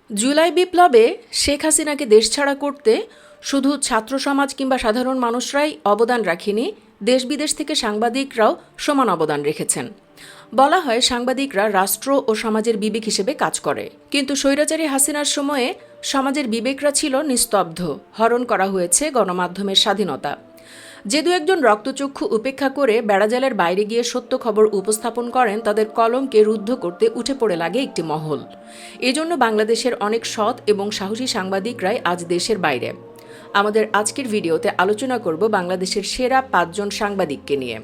জুলাই বিপ্লবে শেখ হাসিনাকে দেশছাড়া করতে শুধু ছাত্র সমাজ কিংবা সাধারণ মানুষরাই অবদান রাখেনি, দেশ বিদেশ থেকে সাংবাদিকরাও সমান অবদান রেখেছেন। বলা হয় সাংবাদিকরা রাষ্ট্র ও সমাজের বিবেক হিসেবে কাজ করে, কিন্তু স্বৈরাচারী হাসিনার সময়ে সমাজের বিবেকরা ছিল নিস্তব্ধ, হরণ করা হয়েছে গণমাধ্যমের স্বাধীনতা। যে দু একজন রক্তচক্ষু উপেক্ষা করে বেড়াজালের বাইরে গিয়ে সত্য খবর উপস্থাপন করেন, তাদের কলমকে রুদ্ধ করতে উঠে পড়ে লাগে একটি মহল। এজন্য বাংলাদেশের অনেক সৎ এবং সাহসী সাংবাদিকরাই আজ দেশের বাইরে। আমাদের আজকের ভিডিওতে আলোচনা করব বাংলাদেশের সেরা 5 জন সাংবাদিককে নিয়ে।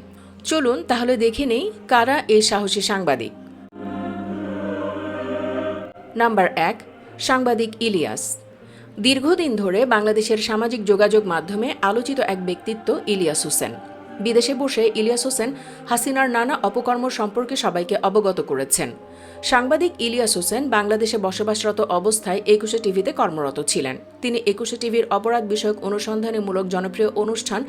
চলুন তাহলে দেখে নেই কারা এই সাহসী সাংবাদিক। নাম্বার 1, সাংবাদিক ইলিয়াস। দীর্ঘদিন ধরে বাংলাদেশের সামাজিক যোগাযোগ মাধ্যমে আলোচিত এক ব্যক্তিত্ব ইলিয়াস হোসেন। বিদেশে বসে ইলিয়াস হোসেন হাসিনার নানা অপকর্ম সম্পর্কে সবাইকে অবগত করেছেন। সাংবাদিক ইলিয়াস হোসেন বাংলাদেশে বসবাসরত অবস্থায় 21 টিভিতে কর্মরত ছিলেন। তিনি 21 টিভির অপরাধ বিষয়ক অনুসন্ধানমূলক জনপ্রিয় অনুষ্ঠান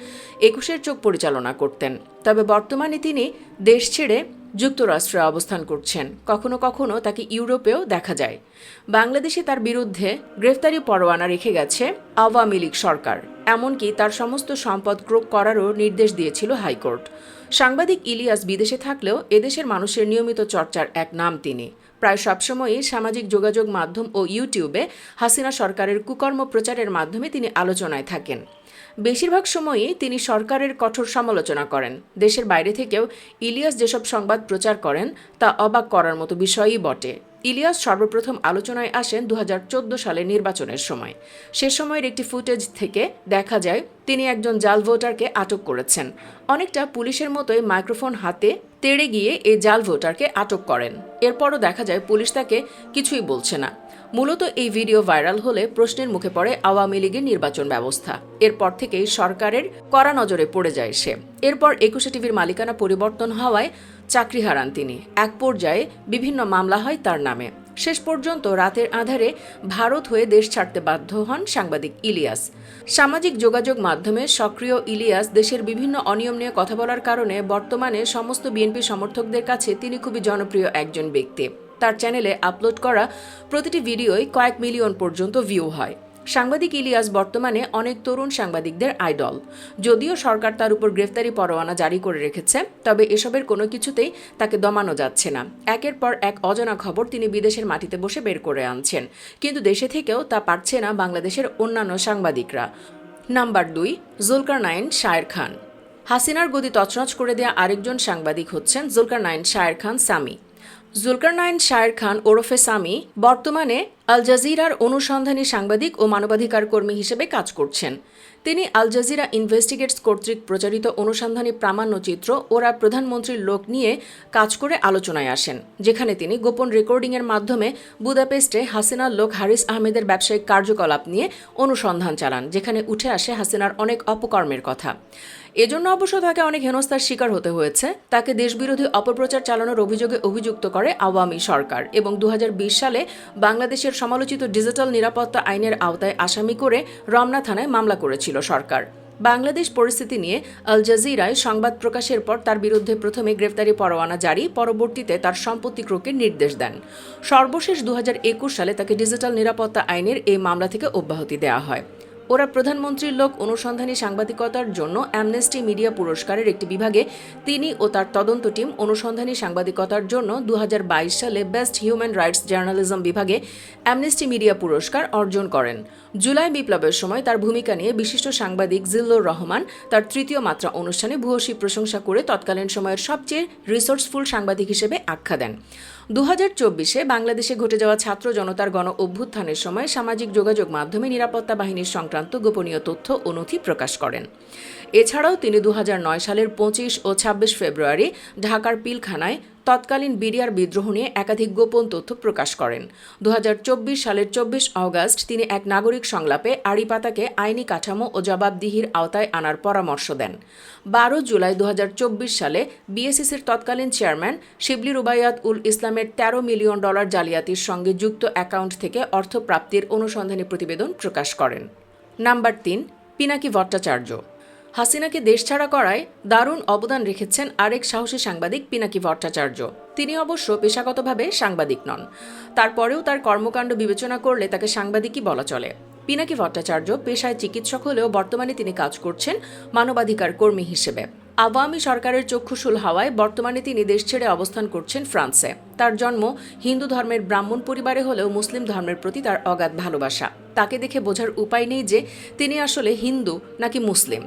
21 চোখ পরিচালনা করতেন। তবে বর্তমানে তিনি দেশ ছেড়ে যুক্তরাষ্ট্রে অবস্থান করছেন। কখনো কখনো তাকে ইউরোপেও দেখা যায়। বাংলাদেশে তার বিরুদ্ধে গ্রেফতারি পরোয়ানা রেখে গেছে আওয়ামী লীগ সরকার। এমনকি তার সমস্ত সম্পদ ক্রোক করারও নির্দেশ দিয়েছিল হাইকোর্ট। সাংবাদিক ইলিয়াস বিদেশে থাকলেও এদেশের মানুষের নিয়মিত চর্চার এক নাম তিনি। প্রায় সবসময়ই সামাজিক যোগাযোগ মাধ্যম ও ইউটিউবে হাসিনা সরকারের কুকর্ম প্রচারের মাধ্যমে তিনি আলোচনায় থাকেন। বেশিরভাগ সময়ই তিনি সরকারের কঠোর সমালোচনা করেন। দেশের বাইরে থেকেও ইলিয়াস যেসব সংবাদ প্রচার করেন তা অবাক করার মতো বিষয়ই বটে। ইলিয়াস সর্বপ্রথম আলোচনায় আসেন 2014 সালের নির্বাচনের সময়। সে সময়ের একটি ফুটেজ থেকে দেখা যায় তিনি একজন জাল ভোটারকে আটক করেছেন। অনেকটা পুলিশের মতোই মাইক্রোফোন হাতে তেড়ে গিয়ে এই জাল ভোটারকে আটক করেন। এরপরও দেখা যায় পুলিশ তাকে কিছুই বলছে না। মূলত এই ভিডিও ভাইরাল হলে প্রশ্নের মুখে পড়ে আওয়ামী লীগের নির্বাচন ব্যবস্থা। এরপর থেকেই সরকারের কড়া নজরে পড়ে যায় সে। এরপর 21 টিভির মালিকানা পরিবর্তন হওয়ায় চাকরি হারান তিনি। এক পর্যায়ে বিভিন্ন মামলা হয় তার নামে। শেষ পর্যন্ত রাতের আঁধারে ভারত হয়ে দেশ ছাড়তে বাধ্য হন সাংবাদিক ইলিয়াস। সামাজিক যোগাযোগ মাধ্যমে সক্রিয় ইলিয়াস দেশের বিভিন্ন অনিয়ম নিয়ে কথা বলার কারণে বর্তমানে সমস্ত বিএনপি সমর্থকদের কাছে তিনি খুবই জনপ্রিয় একজন ব্যক্তি। তার চ্যানেলে আপলোড করা প্রতিটি ভিডিওই কয়েক মিলিয়ন পর্যন্ত ভিউ হয়। সাংবাদিক ইলিয়াস বর্তমানে অনেক তরুণ সাংবাদিকদের আইডল। যদিও সরকার তার উপর গ্রেফতারি পরোয়ানা জারি করে রেখেছে, তবে এসবের কোনো কিছুতেই তাকে দমানো যাচ্ছে না। একের পর এক অজানা খবর তিনি বিদেশের মাটিতে বসে বের করে আনছেন, কিন্তু দেশে থেকেও তা পারছে না বাংলাদেশের অন্যান্য সাংবাদিকরা। নাম্বার 2, জুলকারনাইন শায়ের খান। হাসিনার গদি তছনছ করে দেয়া আরেকজন সাংবাদিক হচ্ছেন জুলকারনাইন শায়ের খান সামি। জুলকারনাইন শায়ের খান ওরফে সামি বর্তমানে আল জাজিরার অনুসন্ধানী সাংবাদিক ও মানবাধিকার কর্মী হিসেবে কাজ করছেন। তিনি আল জাজিরা ইনভেস্টিগেটস কর্তৃক প্রচারিত অনুসন্ধানী প্রামাণ্যচিত্র ওরা প্রধানমন্ত্রীর লোক নিয়ে কাজ করে আলোচনায় আসেন, যেখানে তিনি গোপন রেকর্ডিংয়ের মাধ্যমে বুদাপেস্টে হাসিনার লোক হারিস আহমেদের ব্যবসায়িক কার্যকলাপ নিয়ে অনুসন্ধান চালান, যেখানে উঠে আসে হাসিনার অনেক অপকর্মের কথা। এজন্য অবশ্য তাকে অনেক হেনস্থার শিকার হতে হয়েছে। তাকে দেশবিরোধী অপপ্রচার চালানোর অভিযোগে অভিযুক্ত করে আওয়ামী সরকার এবং 2020 সালে বাংলাদেশের সমালোচিত ডিজিটাল নিরাপত্তা আইনের আওতায় আসামি করে রমনা থানায় মামলা করেছিল সরকার। বাংলাদেশ পরিস্থিতি নিয়ে আল জাজিরায় সংবাদ প্রকাশের পর তার বিরুদ্ধে প্রথমে গ্রেফতারি পরোয়ানা জারি, পরবর্তীতে তার সম্পত্তি ক্রোকের নির্দেশ দেন। সর্বশেষ 2021 সালে তাকে ডিজিটাল নিরাপত্তা আইনের এই মামলা থেকে অব্যাহতি দেওয়া হয়। ওরা প্রধানমন্ত্রীর লোক অনুসন্ধানী সাংবাদিকতার জন্য অ্যামনেস্টি মিডিয়া পুরস্কারের একটি বিভাগে তিনি ও তার তদন্ত টিম অনুসন্ধানী সাংবাদিকতার জন্য 2022 সালে বেস্ট হিউম্যান রাইটস জার্নালিজম বিভাগে অ্যামনেস্টি মিডিয়া পুরস্কার অর্জন করেন। জুলাই বিপ্লবের সময় তার ভূমিকা নিয়ে বিশিষ্ট সাংবাদিক জিল্লুর রহমান তার তৃতীয় মাত্রা অনুষ্ঠানে ভূয়সী প্রশংসা করে তৎকালীন সময়ের সবচেয়ে রিসোর্সফুল সাংবাদিক হিসেবে আখ্যা দেন। 2024-এ বাংলাদেশে ঘটে যাওয়া ছাত্র জনতার গণ অভ্যুত্থানের সময় সামাজিক যোগাযোগ মাধ্যমে নিরাপত্তা বাহিনীর সংক্রান্ত গোপনীয় তথ্য ও নথি প্রকাশ করেন। এছাড়াও তিনি 2009 সালের 25 ও 26 ফেব্রুয়ারি ঢাকার পিলখানায় তৎকালীন বিডিআর বিদ্রোহ নিয়ে একাধিক গোপন তথ্য প্রকাশ করেন। 2024 সালের 24 অগস্ট তিনি এক নাগরিক সংলাপে আড়িপাতাকে আইনি কাঠামো ও জবাবদিহির আওতায় আনার পরামর্শ দেন। 12 জুলাই 2024 সালে বিএসইসির তৎকালীন চেয়ারম্যান শিবলি রুবাইয়াত উল ইসলামের $13 মিলিয়ন জালিয়াতির সঙ্গে যুক্ত অ্যাকাউন্ট থেকে অর্থ প্রাপ্তির অনুসন্ধানী প্রতিবেদন প্রকাশ করেন। নাম্বার 3, পিনাকি ভট্টাচার্য। হাসিনাকে দেশছাড়া করায় দারুণ অবদান রেখেছেন আরেক সাহসী সাংবাদিক পিনাকি ভট্টাচার্য। তিনি অবশ্য পেশাগতভাবে সাংবাদিক নন, তারপরেও তার কর্মকাণ্ড বিবেচনা করলে তাকে সাংবাদিকই বলা চলে। পিনাকি ভট্টাচার্য পেশায় চিকিৎসক হলেও বর্তমানে তিনি কাজ করছেন মানবাধিকার কর্মী হিসেবে। আওয়ামী সরকারের চক্ষুশূল হওয়ায় বর্তমানে তিনি দেশ ছেড়ে অবস্থান করছেন ফ্রান্সে। তার জন্ম হিন্দু ধর্মের ব্রাহ্মণ পরিবারে হলেও মুসলিম ধর্মের প্রতি তার অগাধ ভালোবাসা। তাকে দেখে বোঝার উপায় নেই যে তিনি আসলে হিন্দু নাকি মুসলিম।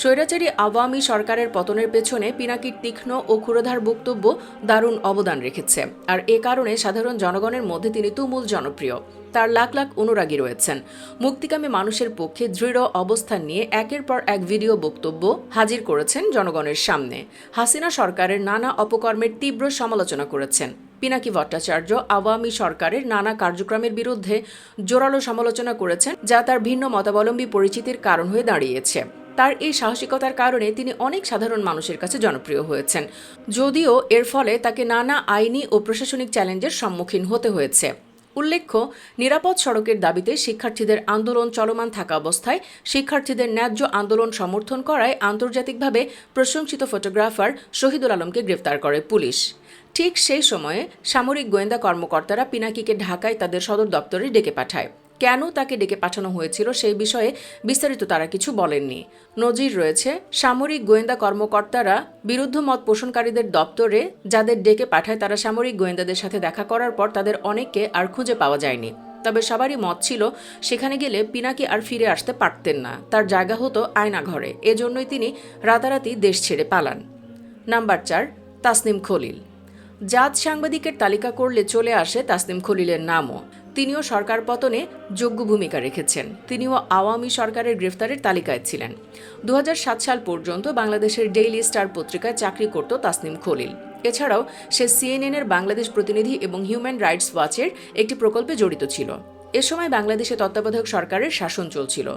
স্বৈরাচারী আওয়ামী সরকারের পতনের পেছনে পিনাকির তীক্ষ্ণ ও ক্ষুরধার বক্তব্য দারুণ অবদান রেখেছে, আর এ কারণে সাধারণ জনগণের মধ্যে তিনি তুমুল জনপ্রিয়। তার লাখ লাখ অনুরাগী রয়েছেন। মুক্তিকামী মানুষের পক্ষে দৃঢ় অবস্থান নিয়ে একের পর এক ভিডিও বক্তব্য হাজির করেছেন জনগণের সামনে। হাসিনা সরকারের নানা অপকর্মের তীব্র সমালোচনা করেছেন। পিনাকি ভট্টাচার্য আওয়ামী সরকারের নানা কার্যক্রমের বিরুদ্ধে জোরালো সমালোচনা করেছেন, যা তার ভিন্ন মতাবলম্বী পরিচিতির কারণ হয়ে দাঁড়িয়েছে। তার এই সাহসিকতার কারণে তিনি অনেক সাধারণ মানুষের কাছে জনপ্রিয় হয়েছেন, যদিও এর ফলে তাকে নানা আইনি ও প্রশাসনিক চ্যালেঞ্জের সম্মুখীন হতে হয়েছে। উল্লেখ্য, নিরাপদ সড়কের দাবিতে শিক্ষার্থীদের আন্দোলন চলমান থাকা অবস্থায় শিক্ষার্থীদের ন্যায্য আন্দোলন সমর্থন করায় আন্তর্জাতিকভাবে প্রশংসিত ফটোগ্রাফার শহীদুল আলমকে গ্রেফতার করে পুলিশ। ঠিক সেই সময়ে সামরিক গোয়েন্দা কর্মকর্তারা পিনাকিকে ঢাকায় তাদের সদর দপ্তরে ডেকে পাঠায়। কেন তাকে ডেকে পাঠানো হয়েছিল সেই বিষয়ে বিস্তারিত তারা কিছু বলেননি। নজির রয়েছে, সামরিক গোয়েন্দা কর্মকর্তারা বিরুদ্ধ মত পোষণকারীদের দপ্তরে যাদের ডেকে পাঠায় তারা সামরিক গোয়েন্দাদের সাথে দেখা করার পর তাদের অনেককে আর খুঁজে পাওয়া যায়নি। তবে সবারই মত ছিল সেখানে গেলে পিনাকি আর ফিরে আসতে পারতেন না, তার জায়গা হতো আয়নাঘরে। এজন্যই তিনি রাতারাতি দেশ ছেড়ে পালান। নাম্বার 4, তাসনিম খলিল। জাত সাংবাদিকের তালিকা করলে চলে আসে তাসনিম খলিলের নামও। তিনিও সরকার পতনে যোগ্য ভূমিকা রেখেছেন। তিনিও আওয়ামী সরকারের গ্রেফতারের তালিকায় ছিলেন। 2007 সাল পর্যন্ত বাংলাদেশের ডেইলি স্টার পত্রিকায় চাকরি করত তাসনিম খলিল। এছাড়াও সে সিএনএনের বাংলাদেশ প্রতিনিধি এবং হিউম্যান রাইটস ওয়াচের একটি প্রকল্পে জড়িত ছিল। এ সময় বাংলাদেশে তত্ত্বাবধায়ক সরকারের শাসন চলছিল।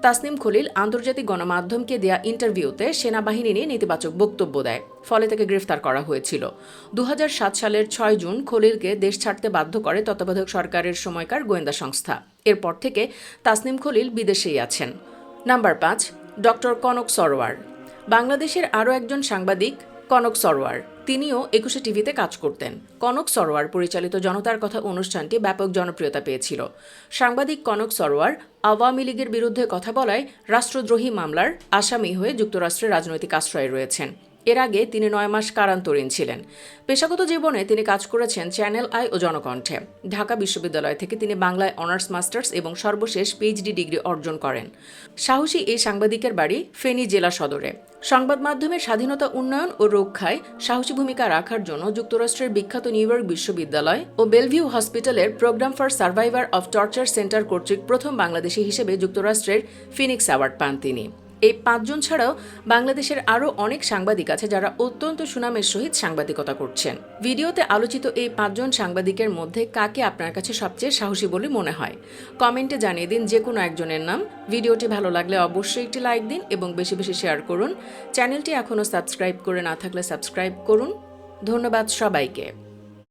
তাসনিম খলিল আন্তর্জাতিক গণমাধ্যমকে দেয়া ইন্টারভিউতে সেনাবাহিনী নিয়ে নেতিবাচক বক্তব্য দেয়, ফলে তাকে গ্রেফতার করা হয়েছিল। 2007 সালের 6 জুন খলিলকে দেশ ছাড়তে বাধ্য করে তত্ত্বাবধায়ক সরকারের সময়কার গোয়েন্দা সংস্থা। এরপর থেকে তাসনিম খলিল বিদেশেই আছেন। Number 5, doctor Kanak Sarwar. বাংলাদেশের আরও একজন সাংবাদিক কনক সরোয়ার। তিনিও 21 টিভিতে কাজ করতেন। কনক সরোয়ার পরিচালিত জনতার কথা অনুষ্ঠানটি ব্যাপক জনপ্রিয়তা পেয়েছিল। সাংবাদিক কনক সরোয়ার আওয়ামী লীগের বিরুদ্ধে কথা বলায় রাষ্ট্রদ্রোহী মামলার আসামি হয়ে যুক্তরাষ্ট্রের রাজনৈতিক আশ্রয়ে রয়েছেন। এর আগে তিনি 9 মাস কারান্তরীণ ছিলেন। পেশাগত জীবনে তিনি কাজ করেছেন চ্যানেল আই ও জনকণ্ঠে। ঢাকা বিশ্ববিদ্যালয় থেকে তিনি বাংলায় অনার্স মাস্টার্স এবং সর্বশেষ পিএইচডি ডিগ্রি অর্জন করেন। সাহসী এই সাংবাদিকের বাড়ি ফেনী জেলা সদরে। সংবাদ মাধ্যমের স্বাধীনতা উন্নয়ন ও রক্ষায় সাহসী ভূমিকা রাখার জন্য যুক্তরাষ্ট্রের বিখ্যাত নিউ ইয়র্ক বিশ্ববিদ্যালয় ও বেলভিউ হসপিটালের program for survivor of torture center কর্তৃক প্রথম বাংলাদেশি হিসেবে যুক্তরাষ্ট্রের ফিনিক্স অ্যাওয়ার্ড পান তিনি। এই 5 জন ছাড়াও বাংলাদেশের আরও অনেক সাংবাদিক আছে যারা অত্যন্ত সুনামের সহিত সাংবাদিকতা করছেন। ভিডিওতে আলোচিত এই 5 জন সাংবাদিকের মধ্যে কাকে আপনার কাছে সবচেয়ে সাহসী বলে মনে হয়? কমেন্টে জানিয়ে দিন যে কোনো একজনের নাম। ভিডিওটি ভালো লাগলে অবশ্যই একটি লাইক দিন এবং বেশি বেশি শেয়ার করুন। চ্যানেলটি এখনও সাবস্ক্রাইব করে না থাকলে সাবস্ক্রাইব করুন। ধন্যবাদ সবাইকে।